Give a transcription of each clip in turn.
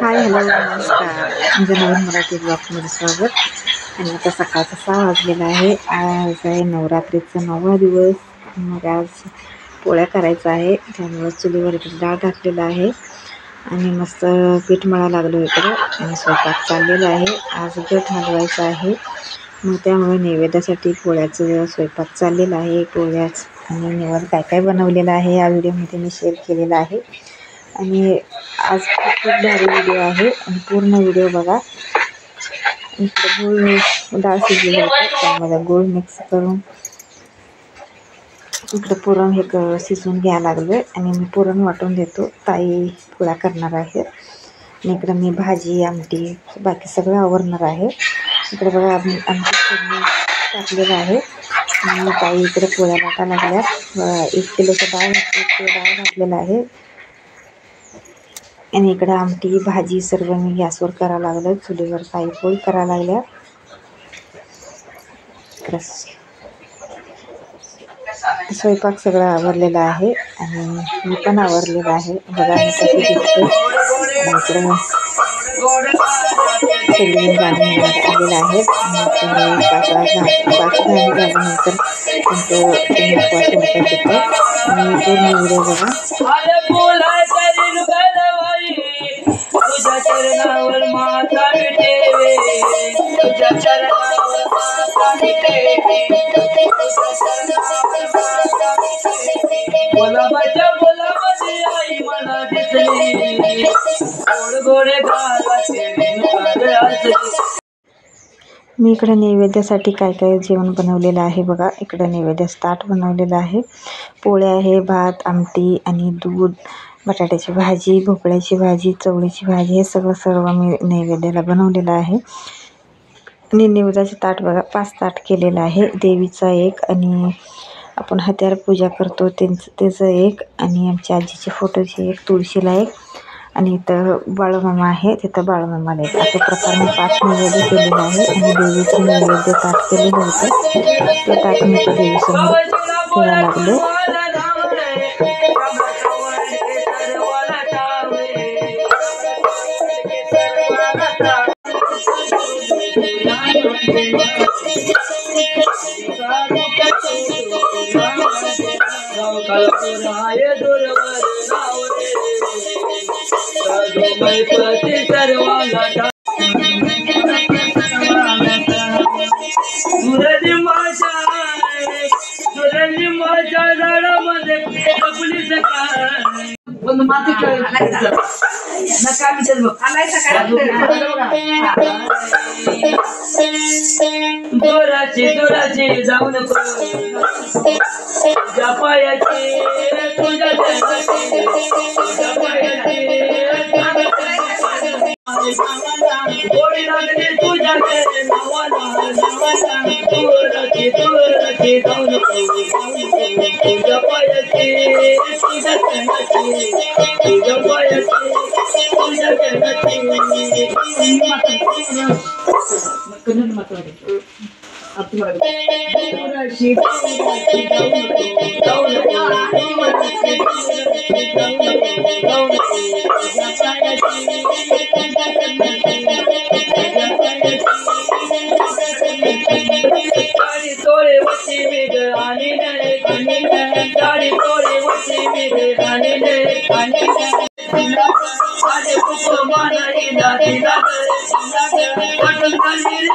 Hi hello नमस्कार. माझ्या नवीन मराठी ब्लॉगमध्ये स्वागत. आणि आता सकाळचा 6 वाजलेला आहे. आज आहे नवरात्रीचा 9वा दिवस. मग आज पोळ्या करायचा आहे, त्यामुळे चुलीवर डाळ टाकलेला आहे आणि मस्त पीठ मळा लागलो इकडं आणि स्वयंपाक चाललेला आहे. आज गट हलवायचा आहे, मग त्यामुळे नैवेद्यासाठी पोळ्याचं स्वयंपाक चाललेला आहे. पोळ्याच आणि निवड काय काय बनवलेलं आहे या व्हिडिओमध्ये मी शेअर केलेला आहे. आणि आज खूप भारी व्हिडिओ आहे आणि पूर्ण व्हिडिओ बघा. इकडे गूळ डाळ शिजलेली होती, त्यामध्ये गूळ मिक्स करून इकडे पुरण हे शिजवून घ्यायला लागलं आणि मी पुरण वाटून देतो. ताई पोळ्या करणार आहे आणि इकडे मी भाजी आमटी बाकी सगळं आवरणार आहे. इकडे बघा आमटी टाकलेलं आहे आणि ताई इकडे पोळ्या लाटा लागल्या. 1 किलोचं डाळ घातलेलं आहे आणि इकडं आमटी भाजी सर्व मी गॅसवर करायला लागलं. चुलीवर ताई पोळी करायला लागल्या. स्वयंपाक सगळं आवरलेला आहे आणि मी पण आवरलेलं आहे. बघा मी कशी दिसते. आणि इकडं सगळे गाणी म्हणत आलेलं आहे. तुम्ही 5 गाणी झाल्यानंतर तुम्ही उपवास सोडता तिथं आणि पूर्ण व्हिडिओ बघा. चरणावर माता ठेवे, तुझ्या चरणावर माता ठेवे, बोला माझी आई मला दिसली, गोड गोडे गालाचे रेणुका असली. मी इकडे नैवेद्यासाठी काय काय जेवण बनवलेलं आहे बघा. इकडे नैवेद्याचं ताट बनवलेलं आहे. पोळ्या आहे, भात आमटी आणि दूध, बटाट्याची भाजी, भोपळ्याची भाजी, चवळीची भाजी, हे सर्व मी नैवेद्याला बनवलेलं आहे. आणि नैवेद्याचं ताट बघा 5 ताट केलेलं आहे. देवीचा एक आणि आपण हत्यार पूजा करतो त्याचं एक आणि आमच्या आजीच्या फोटोची एक, तुळशीला एक आणि इथं बाळूमामा आहे तिथं बाळूमामाला एक. अशा प्रकारे 5 नैवेद्य केलेलं आहे आणि देवीचं नैवेद्य ताट केलेलं होतं. ते ताट मी त्या देवीसमोर ठेवायला लागले. माझ्या झाडामध्ये माती नका विचार बघ जोराची जाऊ नको तुझ्या पायाची तुझ्या गोडी लागली तुझ्या जोराची जाऊ नको तुझ्या पायाची तुझ्या तोळे वची मिग आणि गाडी तोळे वची मिग आणि आले कुक मानाई दिला पटल काली रे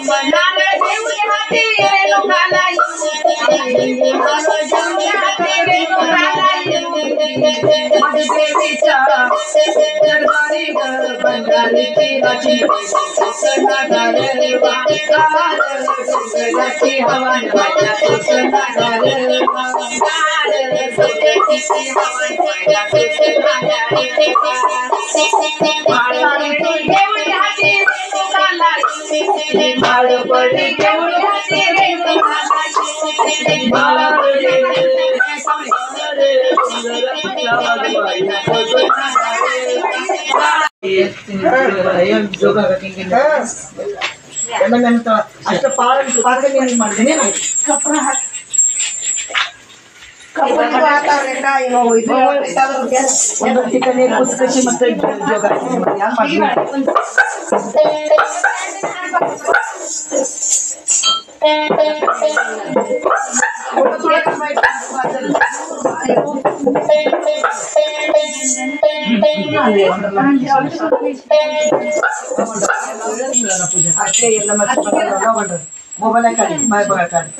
मनाला घेऊन हाती रेणुकाला देवीच्या दरबारी बंगालीची वाची डोंगराची हवा ಅಷ್ಟು ಪಾರ್ಗಲ್ಲಿ ಮಾಡ್ತೀನಿ ಕಪ್ಪನ ಒಂದು ಚಿಕನ್ ಕುಸ್ಕಸಿ ಮತ್ತೆ ಅಷ್ಟೇ ಎಲ್ಲ ಮತ್ತೆ ಮೊಬೈಲ್ ಕಾಡಿ ಬಾಯ್ ಬಾಯ್ ಕಾಡಿ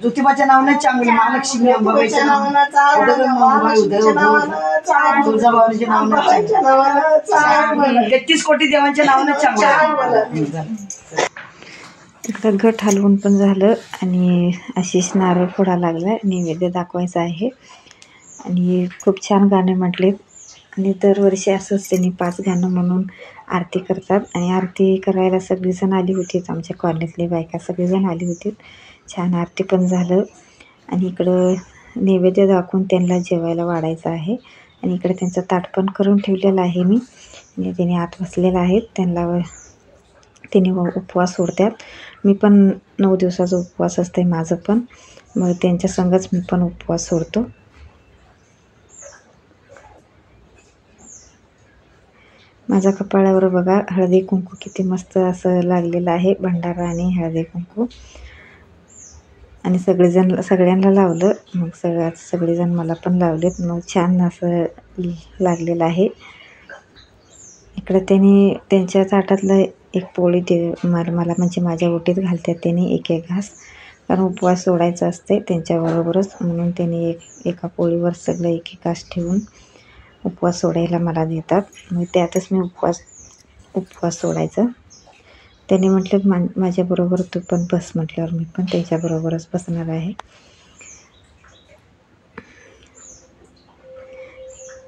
ज्योतिबाच्या नावाने चांगली महालक्ष्मी अंबाबाईच्या नावाने तुळजाभवानीच्या नावाने 33 कोटी देवांच्या नावाने चांगलं. इकडं घट हलवून पण झालं आणि आशिष नारळ फोडा लागला, नैवेद्य दाखवायचा आहे. आणि खूप छान गाणे म्हटलेत आणि दरवर्षी असंच त्यांनी 5 गाणं म्हणून आरती करतात. आणि आरती करायला सगळीजण आली होती, आमच्या कॉलनीतली बायका सगळीजण आली होती. छान आरती पण झालं. आणि इकडं नैवेद्य दाखवून त्यांना जेवायला वाढायचं आहे. आणि इकडे त्यांचं ताट पण करून ठेवलेलं आहे मी. आणि त्यांनी आत बसलेलं आहेत, त्यांनी उपवास सोडतात. मी पण 9 दिवसाचा उपवास असते माझं पण, मग त्यांच्या संगच मी पण उपवास सोडतो. माझ्या कपाळावर बघा हळदी कुंकू किती मस्त असं लागलेलं आहे, भंडारा आणि हळदी कुंकू. आणि सगळ्यांना लावलं, मग सगळेजण मला पण लावलेत, मग छान असं लागलेलं आहे. इकडे त्यांनी त्यांच्या ताटातलं एक पोळी मला म्हणजे माझ्या ओटीत घालतात त्यांनी एक घास, कारण उपवास सोडायचा असते त्यांच्याबरोबरच, म्हणून त्यांनी एका पोळीवर सगळं एक घास ठेवून उपवास सोडायला मला देतात. मग त्यातच मी उपवास सोडायचा. त्यांनी म्हटलं माझ्याबरोबर तू पण बस, म्हटल्यावर मी पण त्यांच्याबरोबरच बसणार आहे.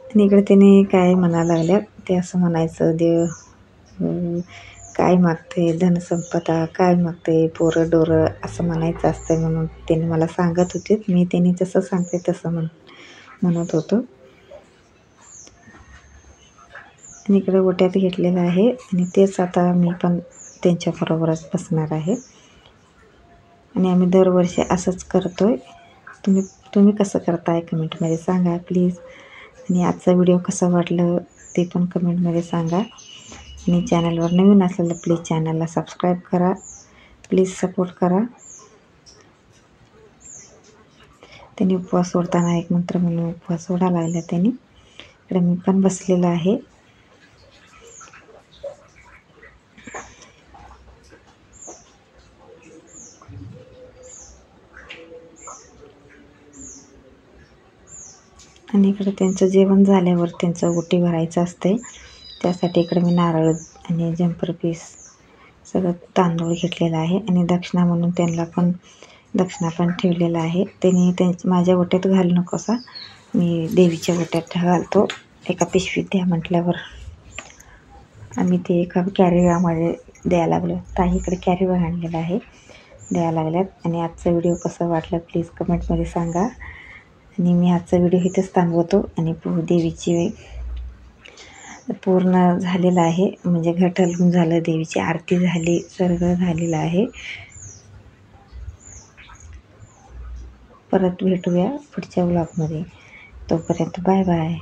आणि इकडे त्याने काय म्हणायला लागल्या, ते असं म्हणायचं, देव काय मागते, धनसंपदा काय मागते, पोरं डोरं असं म्हणायचं असतं, म्हणून त्यांनी मला सांगत होते. मी त्यांनी जसं सांगते तसं म्हणत होतो. आणि इकडे ओट्यात घेतलेलं आहे आणि तेच आता मी पण त्यांच्याबरोबरच बसणार आहे. आणि आम्ही दरवर्षी असंच करतो आहे. तुम्ही कसं करताय कमेंटमध्ये सांगा प्लीज. आणि आजचा व्हिडिओ कसा वाटलं ते पण कमेंटमध्ये सांगा. आणि चॅनलवर नवीन असेल तर प्लीज चॅनलला सबस्क्राईब करा, प्लीज सपोर्ट करा. त्यांनी उपवास सोडताना एक मंत्र म्हणून उपवास सोडायला लागला त्यांनी. इकडे मी पण बसलेलं आहे. आणि इकडे त्यांचं जेवण झाल्यावर त्यांचं ओटी भरायचं असते. त्यासाठी इकडे मी नारळ आणि जंपर पीस सगळं तांदूळ घेतलेला आहे आणि दक्षिणा म्हणून त्यांना पण दक्षिणा पण ठेवलेला आहे. त्यांनी माझ्या ओट्यात घालू नकोसा, मी देवीच्या ओट्यात घालतो. एका पिशवीत द्या म्हटल्यावर आम्ही ते एका कॅरीमध्ये द्यायला लागलो. ताईकडे कॅरीवर आणलेलं आहे, द्यायला लागल्यात. आणि आजचा व्हिडिओ कसा वाटला प्लीज कमेंटमध्ये सांगा. आणि मी आजचा व्हिडिओ इथेच थांबवतो. आणि देवीची पूर्ण झालेलं आहे, म्हणजे घट हलवून झालं, देवीची आरती झाली, सगळं झालेलं आहे. परत भेटूया पुढच्या व्लॉगमध्ये. तोपर्यंत बाय बाय.